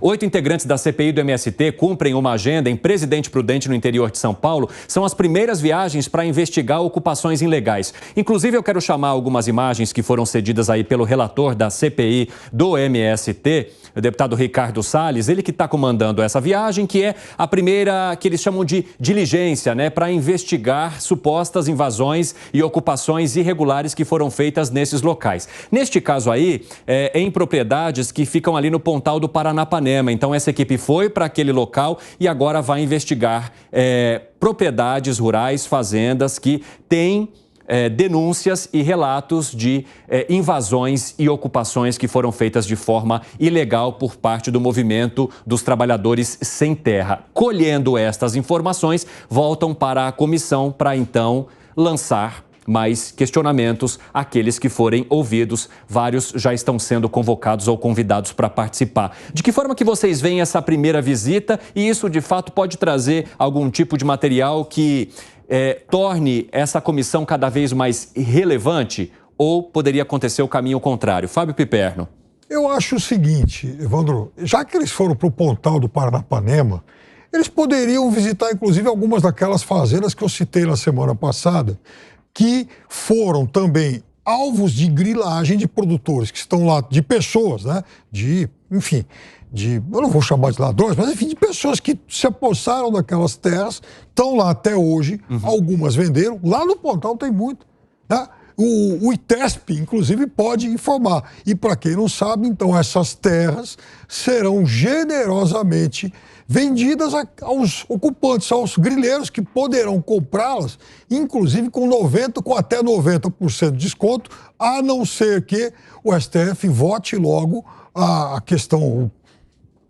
8 integrantes da CPI do MST cumprem uma agenda em Presidente Prudente, no interior de São Paulo. São as primeiras viagens para investigar ocupações ilegais. Inclusive, eu quero chamar algumas imagens que foram cedidas aí pelo relator da CPI do MST, o deputado Ricardo Salles, ele que está comandando essa viagem, que é a primeira que eles chamam de diligência, né, para investigar supostas invasões e ocupações irregulares que foram feitas nesses locais. Neste caso aí, em propriedades que ficam ali no Pontal do Paranapanema. Então, essa equipe foi para aquele local e agora vai investigar propriedades rurais, fazendas que têm denúncias e relatos de invasões e ocupações que foram feitas de forma ilegal por parte do movimento dos trabalhadores sem terra. Colhendo estas informações, voltam para a comissão para então lançar mais questionamentos àqueles que forem ouvidos. Vários já estão sendo convocados ou convidados para participar. De que forma que vocês veem essa primeira visita e isso, de fato, pode trazer algum tipo de material que torne essa comissão cada vez mais relevante ou poderia acontecer o caminho contrário? Fábio Piperno. Eu acho o seguinte, Evandro, já que eles foram para o Pontal do Paranapanema, eles poderiam visitar, inclusive, algumas daquelas fazendas que eu citei na semana passada, que foram também alvos de grilagem de produtores que estão lá, de pessoas, né? Eu não vou chamar de ladrões, mas enfim, de pessoas que se apossaram daquelas terras, estão lá até hoje, algumas venderam, lá no Pontal tem muito, né? O ITESP, inclusive, pode informar. E para quem não sabe, então, essas terras serão generosamente vendidas aos ocupantes, aos grileiros que poderão comprá-las, inclusive com até 90% de desconto, a não ser que o STF vote logo a questão, o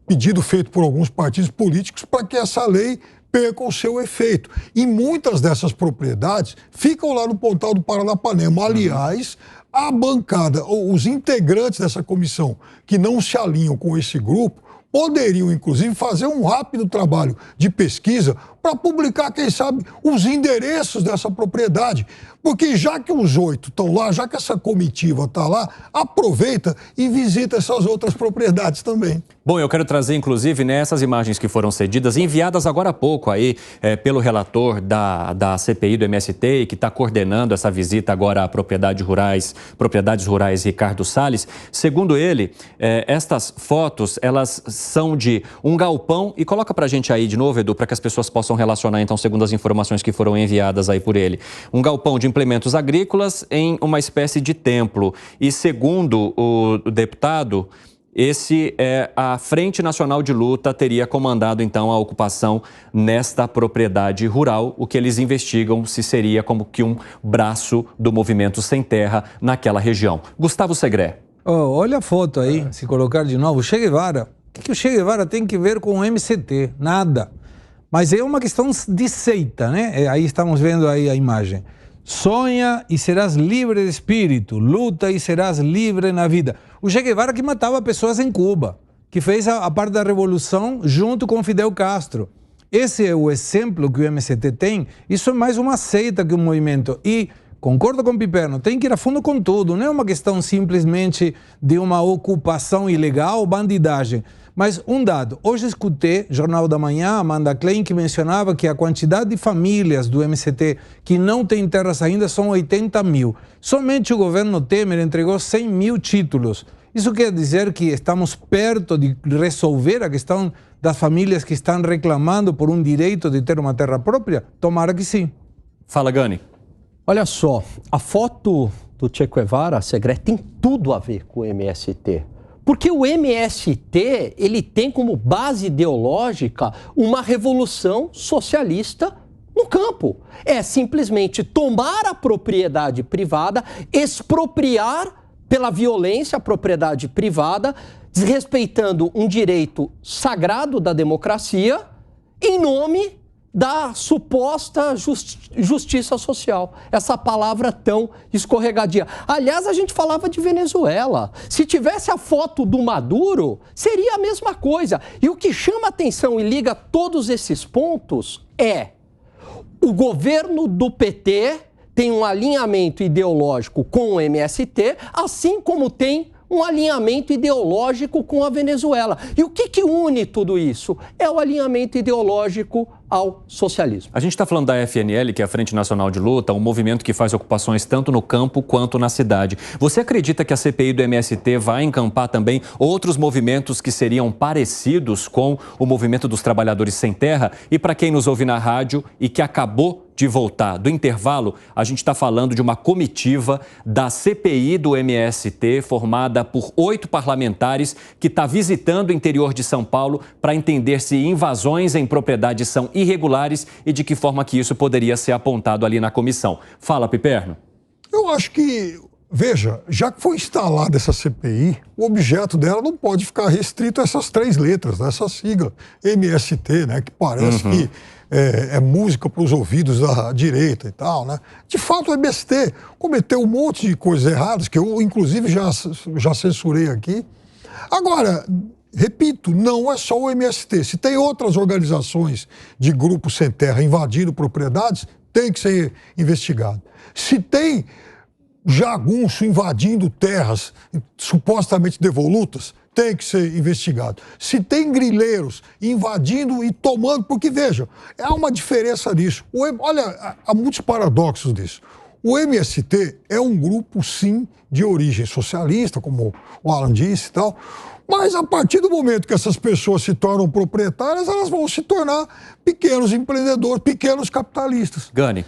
pedido feito por alguns partidos políticos para que essa lei perca o seu efeito. E muitas dessas propriedades ficam lá no Pontal do Paranapanema. Aliás, a bancada, ou os integrantes dessa comissão que não se alinham com esse grupo, poderiam, inclusive, fazer um rápido trabalho de pesquisa para publicar, quem sabe, os endereços dessa propriedade. Porque já que os 8 estão lá, já que essa comitiva está lá, aproveita e visita essas outras propriedades também. Bom, eu quero trazer, inclusive, essas imagens que foram cedidas, enviadas agora há pouco aí pelo relator da CPI do MST, que está coordenando essa visita agora a propriedades rurais, Ricardo Salles. Segundo ele, estas fotos, elas são de um galpão, e coloca pra gente aí de novo, Edu, para que as pessoas possam relacionar, então, segundo as informações que foram enviadas aí por ele. Um galpão de implementos agrícolas em uma espécie de templo. E segundo o deputado, a Frente Nacional de Luta teria comandado, então, a ocupação nesta propriedade rural, o que eles investigam se seria como que um braço do movimento sem terra naquela região. Gustavo Segré. Olha a foto aí, se colocar de novo. Che Guevara. O que o Che Guevara tem que ver com o MST? Nada. Mas é uma questão de seita, né? Aí estamos vendo aí a imagem. Sonha e serás livre de espírito, luta e serás livre na vida. O Che Guevara que matava pessoas em Cuba, que fez a parte da revolução junto com Fidel Castro. Esse é o exemplo que o MST tem. Isso é mais uma seita que um movimento. E concordo com o Piperno, tem que ir a fundo com tudo. Não é uma questão simplesmente de uma ocupação ilegal ou bandidagem. Mas um dado, hoje escutei, Jornal da Manhã, Amanda Klein, que mencionava que a quantidade de famílias do MST que não tem terras ainda são 80 mil. Somente o governo Temer entregou 100 mil títulos. Isso quer dizer que estamos perto de resolver a questão das famílias que estão reclamando por um direito de ter uma terra própria? Tomara que sim. Fala, Gani. Olha só, a foto do Che Guevara, Segré, tem tudo a ver com o MST. Porque o MST, ele tem como base ideológica uma revolução socialista no campo. É simplesmente tomar a propriedade privada, expropriar pela violência a propriedade privada, desrespeitando um direito sagrado da democracia, em nome da suposta justiça social. Essa palavra tão escorregadia. Aliás, a gente falava de Venezuela. Se tivesse a foto do Maduro, seria a mesma coisa. E o que chama atenção e liga todos esses pontos é o governo do PT tem um alinhamento ideológico com o MST, assim como tem um alinhamento ideológico com a Venezuela. E o que une tudo isso? É o alinhamento ideológico ao socialismo. A gente está falando da FNL, que é a Frente Nacional de Luta, um movimento que faz ocupações tanto no campo quanto na cidade. Você acredita que a CPI do MST vai encampar também outros movimentos que seriam parecidos com o movimento dos trabalhadores sem terra? E para quem nos ouve na rádio e que acabou de voltar do intervalo, a gente está falando de uma comitiva da CPI do MST, formada por 8 parlamentares, que está visitando o interior de São Paulo para entender se invasões em propriedades são irregulares e de que forma que isso poderia ser apontado ali na comissão. Fala, Piperno. Eu acho que, veja, já que foi instalada essa CPI, o objeto dela não pode ficar restrito a essas 3 letras, né? Essa sigla MST, né? Que parece que é música para os ouvidos da direita e tal, né? De fato, o MST cometeu um monte de coisas erradas, que eu, inclusive, já censurei aqui. Agora, repito, não é só o MST. Se tem outras organizações de grupos sem terra invadindo propriedades, tem que ser investigado. Se tem jagunço invadindo terras supostamente devolutas, tem que ser investigado. Se tem grileiros invadindo e tomando, porque, veja, há uma diferença nisso. Olha, há muitos paradoxos disso. O MST é um grupo, sim, de origem socialista, como o Alan disse e tal, mas a partir do momento que essas pessoas se tornam proprietárias, elas vão se tornar pequenos empreendedores, pequenos capitalistas. Gani.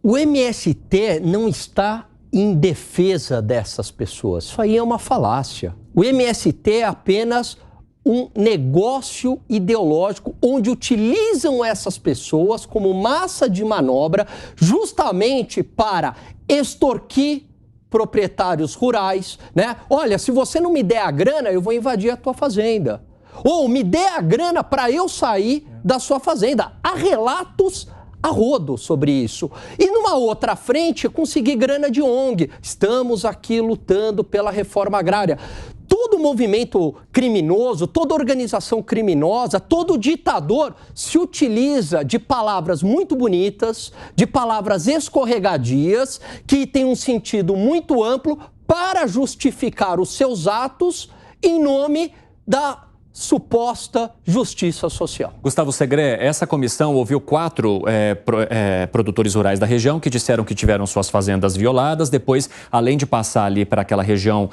O MST não está em defesa dessas pessoas. Isso aí é uma falácia. O MST é apenas um negócio ideológico onde utilizam essas pessoas como massa de manobra justamente para extorquir proprietários rurais, né? Olha, se você não me der a grana, eu vou invadir a tua fazenda. Ou me dê a grana para eu sair da sua fazenda. Há relatos a rodo sobre isso. E numa outra frente, conseguir grana de ONG. Estamos aqui lutando pela reforma agrária. Todo movimento criminoso, toda organização criminosa, todo ditador se utiliza de palavras muito bonitas, de palavras escorregadias, que têm um sentido muito amplo para justificar os seus atos em nome da suposta justiça social. Gustavo Segré, essa comissão ouviu 4 produtores rurais da região que disseram que tiveram suas fazendas violadas. Depois, além de passar ali para aquela região,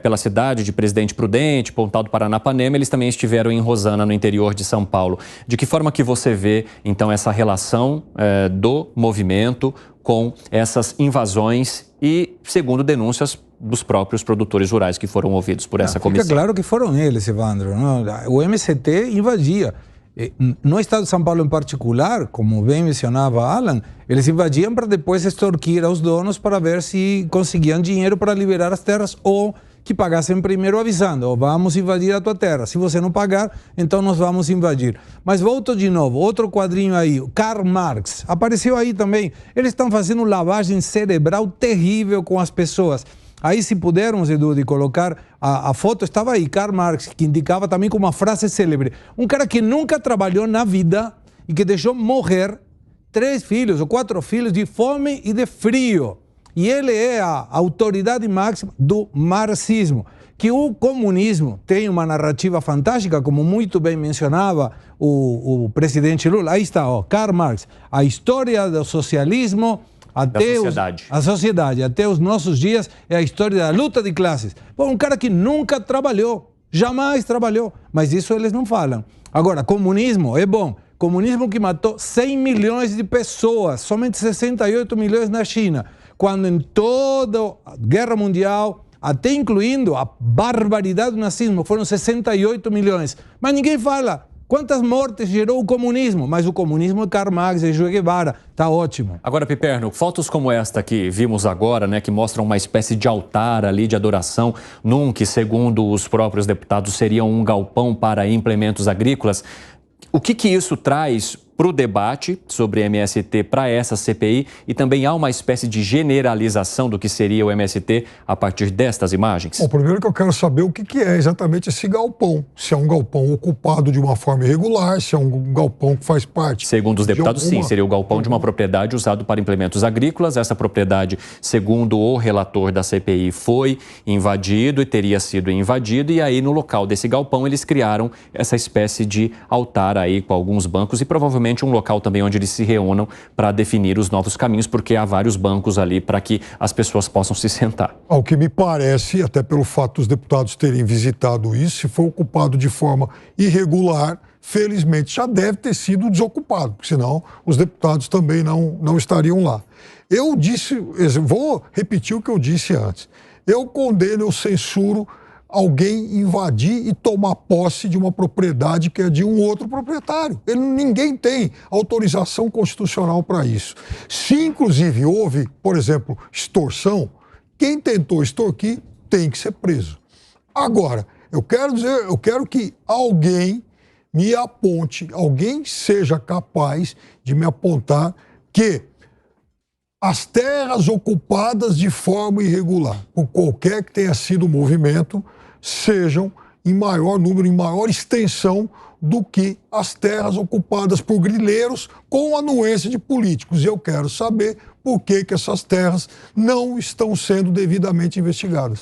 pela cidade de Presidente Prudente, Pontal do Paranapanema, eles também estiveram em Rosana, no interior de São Paulo. De que forma que você vê, então, essa relação do movimento com essas invasões e, segundo denúncias, dos próprios produtores rurais que foram ouvidos por essa comissão? Fica claro que foram eles, Evandro. Não? O MST invadia. No estado de São Paulo em particular, como bem mencionava Alan, eles invadiam para depois extorquir aos donos para ver se conseguiam dinheiro para liberar as terras ou que pagassem primeiro avisando, vamos invadir a tua terra, se você não pagar, então nós vamos invadir. Mas volto de novo, outro quadrinho aí, Karl Marx, apareceu aí também. Eles estão fazendo lavagem cerebral terrível com as pessoas. Aí, se pudermos, Edu, de colocar a foto, estava aí, Karl Marx, que indicava também com uma frase célebre. Um cara que nunca trabalhou na vida e que deixou morrer 3 filhos ou 4 filhos de fome e de frio. E ele é a autoridade máxima do marxismo. Que o comunismo tem uma narrativa fantástica, como muito bem mencionava o presidente Lula. Aí está, ó, Karl Marx, a história do socialismo até a sociedade, até os nossos dias, é a história da luta de classes. Bom, um cara que nunca trabalhou, jamais trabalhou, mas isso eles não falam. Agora, comunismo é bom. Comunismo que matou 100 milhões de pessoas, somente 68 milhões na China, quando em toda a Guerra Mundial, até incluindo a barbaridade do nazismo, foram 68 milhões. Mas ninguém fala. Quantas mortes gerou o comunismo? Mas o comunismo é Karl Marx e Che Guevara. Tá ótimo. Agora, Piperno, fotos como esta que vimos agora, né, que mostram uma espécie de altar ali de adoração, num que, segundo os próprios deputados, seria um galpão para implementos agrícolas. O que isso traz para o debate sobre MST para essa CPI e também há uma espécie de generalização do que seria o MST a partir destas imagens? Bom, primeiro que eu quero saber o que é exatamente esse galpão. Se é um galpão ocupado de uma forma irregular, se é um galpão que faz parte... Segundo os deputados, sim, seria o galpão de uma propriedade usado para implementos agrícolas. Essa propriedade, segundo o relator da CPI, foi invadido e teria sido invadido. E aí, no local desse galpão, eles criaram essa espécie de altar aí com alguns bancos e provavelmente um local também onde eles se reúnam para definir os novos caminhos, porque há vários bancos ali para que as pessoas possam se sentar. Ao que me parece, até pelo fato dos deputados terem visitado isso, se for ocupado de forma irregular, felizmente já deve ter sido desocupado, porque senão os deputados também não estariam lá. Vou repetir o que eu disse antes. Eu condeno, eu censuro alguém invadir e tomar posse de uma propriedade que é de um outro proprietário. Ninguém tem autorização constitucional para isso. Se, inclusive, houve, por exemplo, extorsão, quem tentou extorquir tem que ser preso. Agora, eu quero que alguém me aponte, alguém seja capaz de me apontar que as terras ocupadas de forma irregular, por qualquer que tenha sido o movimento, sejam em maior número, em maior extensão do que as terras ocupadas por grileiros com anuência de políticos. E eu quero saber por que essas terras não estão sendo devidamente investigadas.